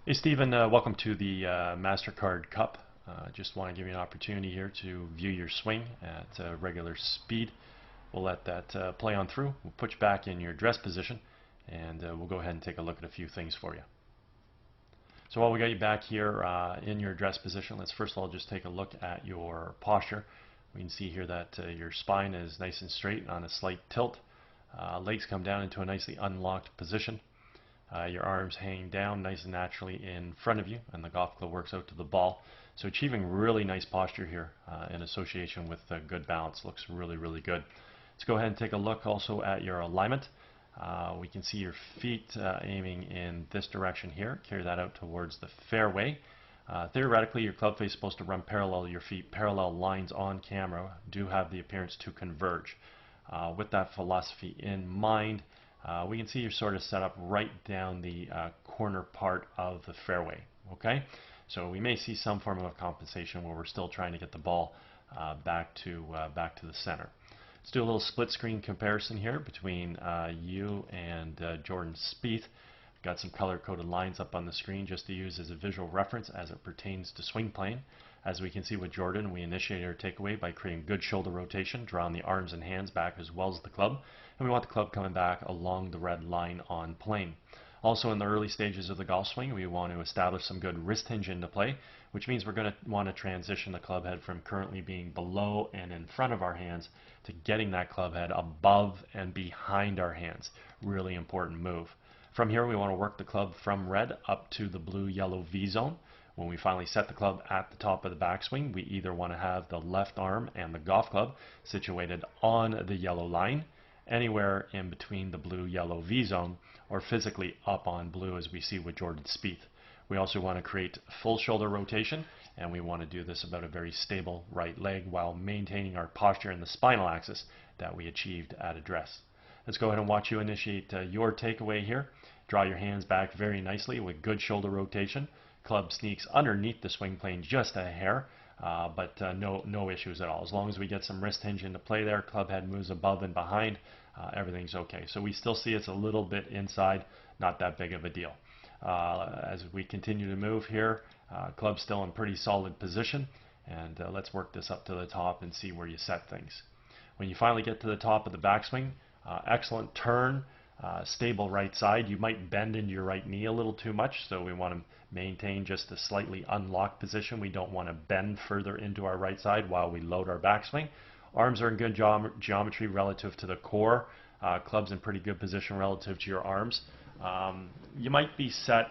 Hey Stephen, welcome to the MasterCard Cup. Just want to give you an opportunity here to view your swing at regular speed. We'll let that play on through. We'll put you back in your dress position and we'll go ahead and take a look at a few things for you. So while we got you back here in your dress position, let's first of all just take a look at your posture. We can see here that your spine is nice and straight on a slight tilt. Legs come down into a nicely unlocked position. Your arms hang down nice and naturally in front of you, and the golf club works out to the ball. So achieving really nice posture here in association with good balance. Looks really, really good. Let's go ahead and take a look also at your alignment. We can see your feet aiming in this direction here. Carry that out towards the fairway. Theoretically, your club face is supposed to run parallel to your feet. Parallel lines on camera do have the appearance to converge. With that philosophy in mind, we can see you're sort of set up right down the corner part of the fairway. Okay, so we may see some form of compensation where we're still trying to get the ball back to the center. Let's do a little split screen comparison here between you and Jordan Spieth. Got some color-coded lines up on the screen just to use as a visual reference as it pertains to swing plane. As we can see with Jordan, we initiate our takeaway by creating good shoulder rotation, drawing the arms and hands back as well as the club, and we want the club coming back along the red line on plane. Also in the early stages of the golf swing, we want to establish some good wrist hinge into play, which means we're going to want to transition the club head from currently being below and in front of our hands to getting that club head above and behind our hands. Really important move. From here, we want to work the club from red up to the blue-yellow V zone. When we finally set the club at the top of the backswing, we either want to have the left arm and the golf club situated on the yellow line, anywhere in between the blue-yellow V zone, or physically up on blue as we see with Jordan Spieth. We also want to create full shoulder rotation, and we want to do this about a very stable right leg while maintaining our posture in the spinal axis that we achieved at address. Let's go ahead and watch you initiate your takeaway here. Draw your hands back very nicely with good shoulder rotation. Club sneaks underneath the swing plane just a hair, but no issues at all. As long as we get some wrist hinge into play there, club head moves above and behind, everything's okay. So we still see it's a little bit inside, not that big of a deal. As we continue to move here, club's still in pretty solid position, and let's work this up to the top and see where you set things. When you finally get to the top of the backswing, excellent turn, stable right side. You might bend into your right knee a little too much, so we want to maintain just a slightly unlocked position. We don't want to bend further into our right side while we load our backswing. Arms are in good geometry relative to the core. Club's in pretty good position relative to your arms. You might be set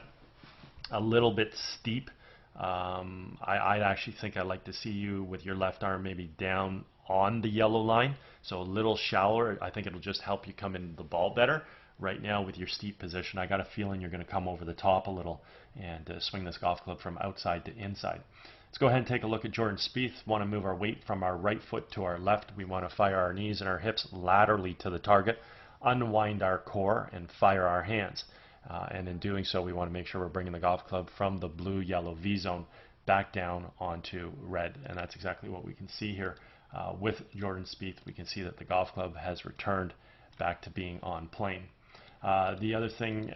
a little bit steep. I actually think I'd like to see you with your left arm maybe down on the yellow line, so a little shallower. I think it'll just help you come into the ball better. Right now with your steep position, I got a feeling you're going to come over the top a little and swing this golf club from outside to inside. Let's go ahead and take a look at Jordan Spieth. Want to move our weight from our right foot to our left. We want to fire our knees and our hips laterally to the target, unwind our core, and fire our hands. And in doing so, we want to make sure we're bringing the golf club from the blue-yellow V zone back down onto red, and that's exactly what we can see here. With Jordan Spieth, we can see that the golf club has returned back to being on plane. The other thing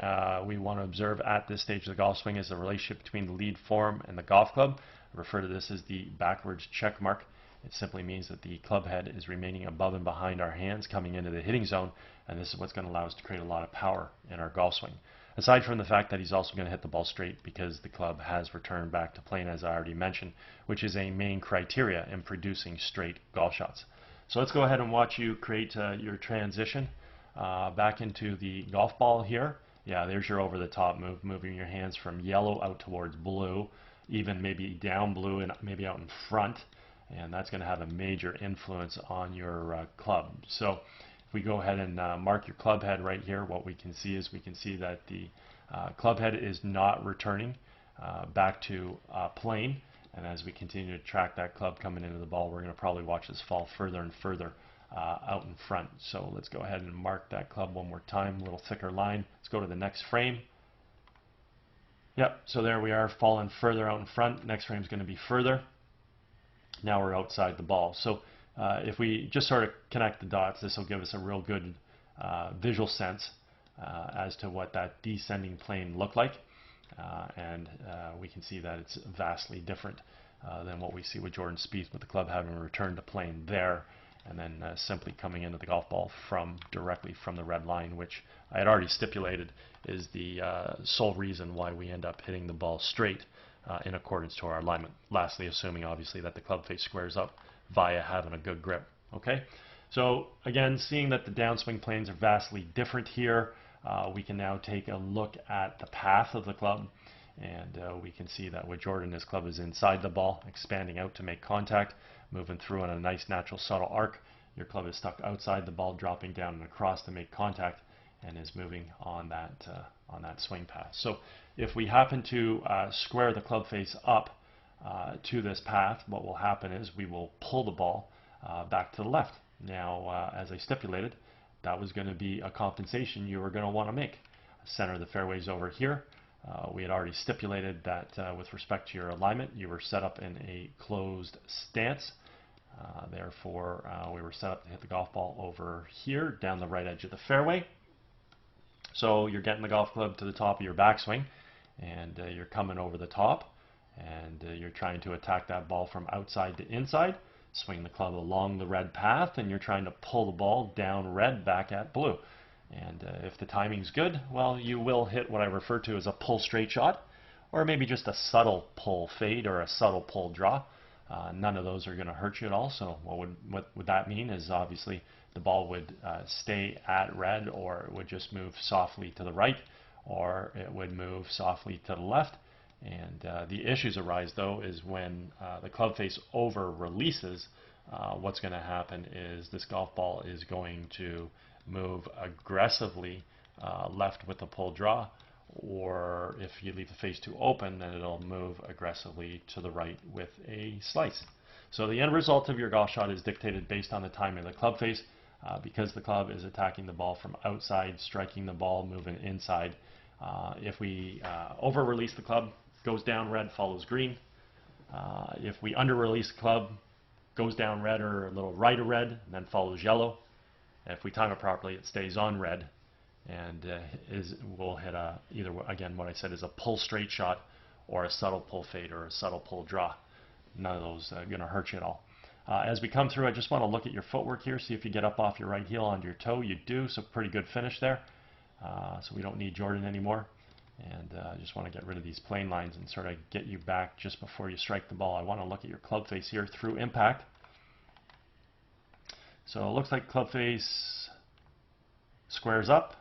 we want to observe at this stage of the golf swing is the relationship between the lead form and the golf club. I refer to this as the backwards check mark. It simply means that the club head is remaining above and behind our hands coming into the hitting zone, and this is what's going to allow us to create a lot of power in our golf swing. Aside from the fact that he's also going to hit the ball straight because the club has returned back to plane, as I already mentioned, which is a main criteria in producing straight golf shots. So let's go ahead and watch you create your transition back into the golf ball here. Yeah, there's your over the top move, moving your hands from yellow out towards blue, even maybe down blue and maybe out in front, and that's going to have a major influence on your club. So if we go ahead and mark your club head right here, what we can see is we can see that the club head is not returning back to plane, and as we continue to track that club coming into the ball, we're going to probably watch this fall further and further out in front. So let's go ahead and mark that club one more time, a little thicker line. Let's go to the next frame. Yep, so there we are, falling further out in front. Next frame is going to be further. Now we're outside the ball. So if we just sort of connect the dots, this will give us a real good visual sense as to what that descending plane looked like. We can see that it's vastly different than what we see with Jordan Spieth, with the club having returned to playing there and then simply coming into the golf ball directly from the red line, which I had already stipulated is the sole reason why we end up hitting the ball straight in accordance to our alignment. Lastly, assuming obviously that the club face squares up via having a good grip. Okay, so again, seeing that the downswing planes are vastly different here, we can now take a look at the path of the club, and we can see that with Jordan, his club is inside the ball, expanding out to make contact, moving through on a nice natural subtle arc. Your club is stuck outside the ball, dropping down and across to make contact, and is moving on that swing path. So if we happen to square the club face up to this path, what will happen is we will pull the ball back to the left. Now, as I stipulated, that was going to be a compensation you were going to want to make. Center of the fairway is over here. We had already stipulated that with respect to your alignment, you were set up in a closed stance. Therefore, we were set up to hit the golf ball over here, down the right edge of the fairway. So you're getting the golf club to the top of your backswing, and you're coming over the top, and you're trying to attack that ball from outside to inside. Swing the club along the red path, and you're trying to pull the ball down red back at blue. And if the timing's good, well, you will hit what I refer to as a pull straight shot, or maybe just a subtle pull fade or a subtle pull draw. None of those are going to hurt you at all. So what would that mean is obviously the ball would stay at red, or it would just move softly to the right, or it would move softly to the left. And the issues arise, though, is when the club face over releases, what's going to happen is this golf ball is going to move aggressively left with the pull draw, or if you leave the face too open, then it'll move aggressively to the right with a slice. So the end result of your golf shot is dictated based on the timing of the club face. Because the club is attacking the ball from outside, striking the ball, moving inside. If we over-release the club, goes down red, follows green. If we under-release the club, goes down red or a little right of red, and then follows yellow. And if we time it properly, it stays on red, and we'll hit either, again, what I said is a pull straight shot, or a subtle pull fade, or a subtle pull draw. None of those are going to hurt you at all. As we come through, I just want to look at your footwork here, see if you get up off your right heel onto your toe. You do, so pretty good finish there. So we don't need Jordan anymore. And I just want to get rid of these plane lines and sort of get you back just before you strike the ball. I want to look at your club face here through impact. So it looks like club face squares up.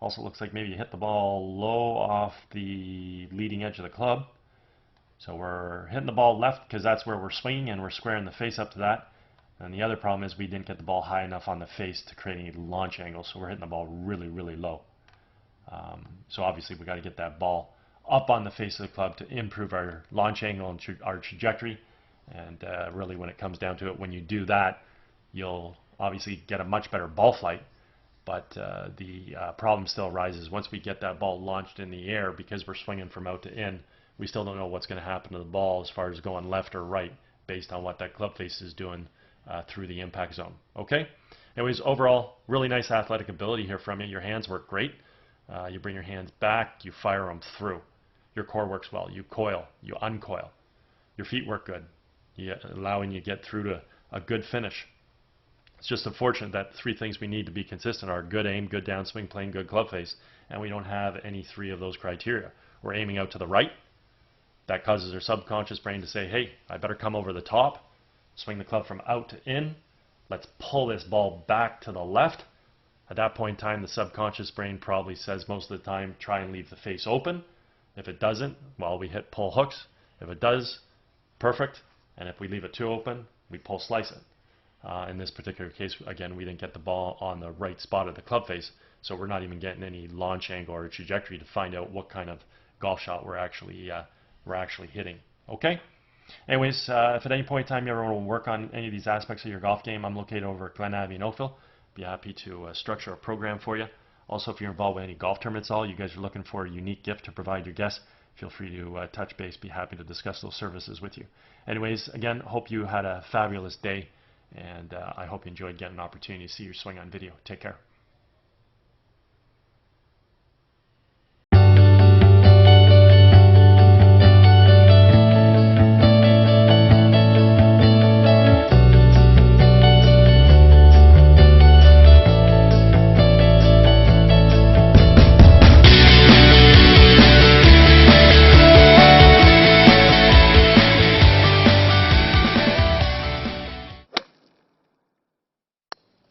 Also looks like maybe you hit the ball low off the leading edge of the club. So we're hitting the ball left because that's where we're swinging, and we're squaring the face up to that. And the other problem is we didn't get the ball high enough on the face to create any launch angle, so we're hitting the ball really, really low. So obviously we got to get that ball up on the face of the club to improve our launch angle and our trajectory. And really, when it comes down to it, when you do that, you'll obviously get a much better ball flight. But the problem still arises once we get that ball launched in the air, because we're swinging from out to in. We still don't know what's going to happen to the ball as far as going left or right based on what that club face is doing through the impact zone. Okay? Anyways, overall, really nice athletic ability here from you. Your hands work great. You bring your hands back, you fire them through. Your core works well. You coil, you uncoil. Your feet work good, allowing you to get through to a good finish. It's just unfortunate that three things we need to be consistent are good aim, good downswing, playing good club face, and we don't have any three of those criteria. We're aiming out to the right. That causes our subconscious brain to say, hey, I better come over the top, swing the club from out to in. Let's pull this ball back to the left. At that point in time, the subconscious brain probably says most of the time, try and leave the face open. If it doesn't, well, we hit pull hooks. If it does, perfect. And if we leave it too open, we pull slice it. In this particular case, again, we didn't get the ball on the right spot of the club face, so we're not even getting any launch angle or trajectory to find out what kind of golf shot we're actually hitting. Okay? Anyways, if at any point in time you ever want to work on any of these aspects of your golf game, I'm located over at Glen Abbey in Oakville. Be happy to structure a program for you. Also, if you're involved with any golf tournaments at all, you guys are looking for a unique gift to provide your guests, feel free to touch base. Be happy to discuss those services with you. Anyways, again, hope you had a fabulous day, and I hope you enjoyed getting an opportunity to see your swing on video. Take care.